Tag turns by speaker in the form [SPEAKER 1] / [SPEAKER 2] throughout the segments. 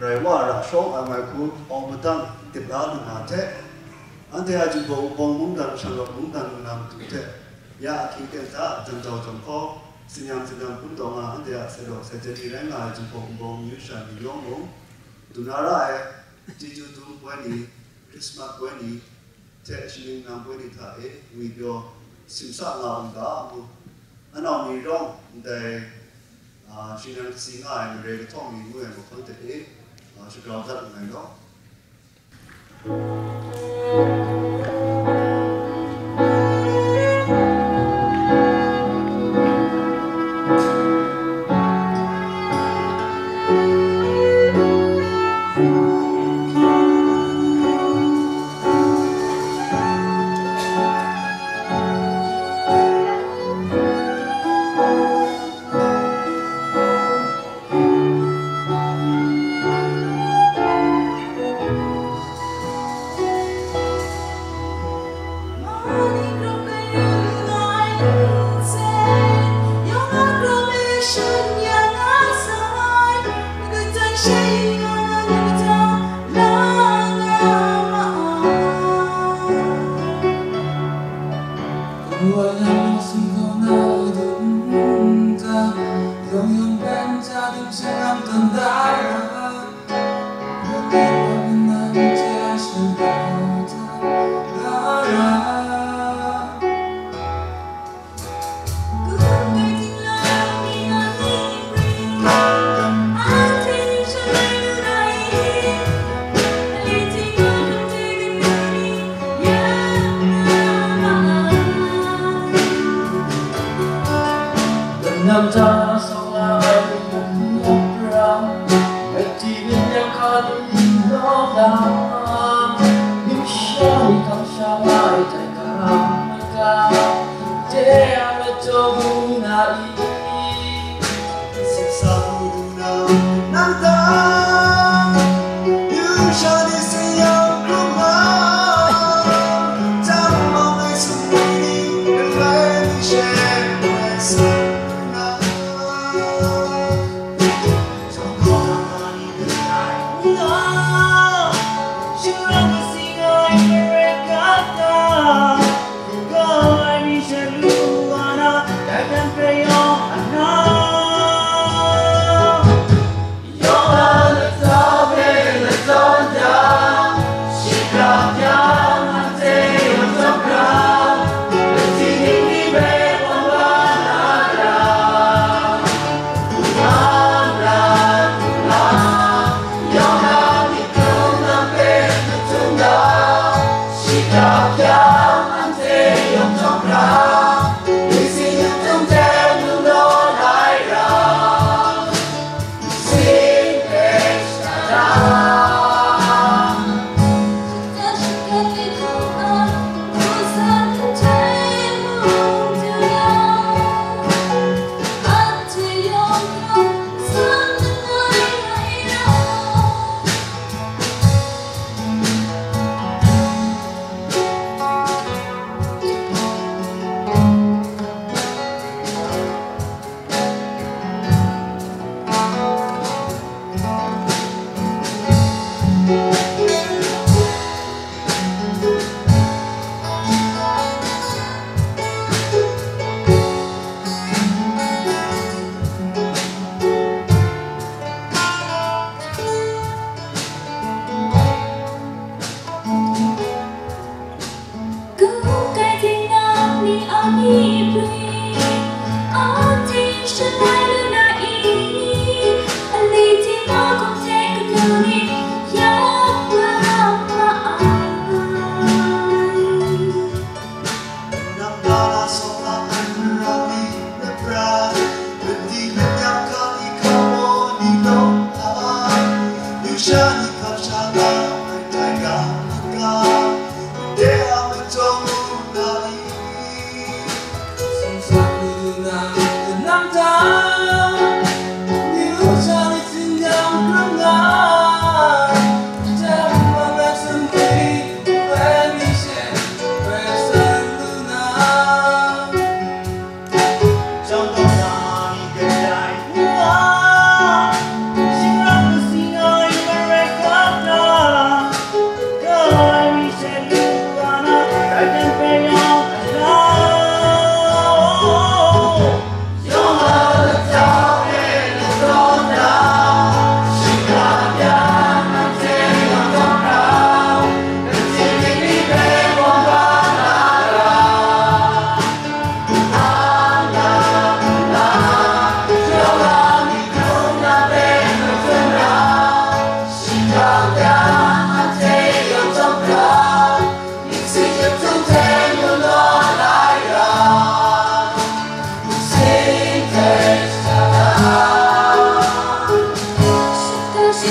[SPEAKER 1] Krai wara show amai ku omutan tipla lumate ante aji bo mundan shalo mundan nam tute ya akite ta jangdao jangko sinyang pundonga ante a selo sejeni renga aji bo yusha ni yomo dunara jiju du bweni Christmas bweni te shining nam bweni ta wibyo simsa nga mu anao ni rong de shining singa en re tong ni mu en ko te je peux ça maintenant.
[SPEAKER 2] Năm ta sau lại một ra Hãy chỉ biết nhau khá đến đó là những sai không sao lại tại cả ca thế là cho vui này
[SPEAKER 1] Sự sao nào năm ta như cha đi xây nhau lúc mà chẳng mong ai xung quanh đi đến lấy đi che ngoài xa
[SPEAKER 2] Hãy subscribe cho kênh Ghiền Mì Gõ để không bỏ lỡ những video hấp dẫn.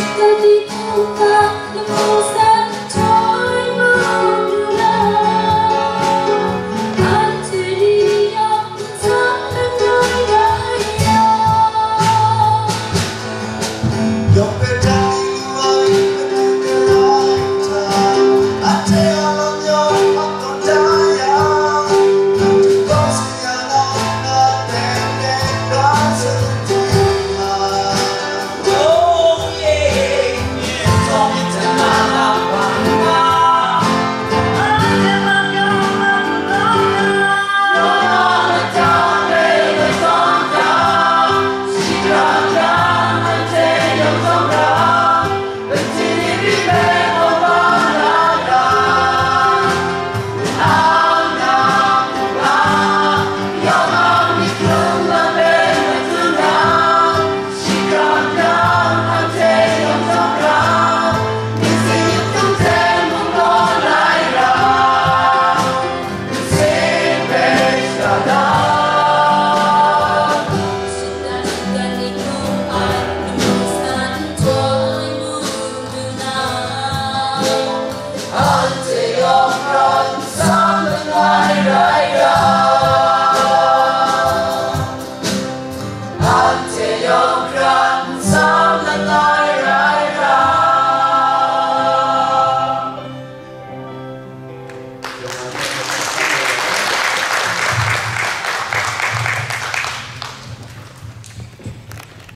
[SPEAKER 1] Gracias.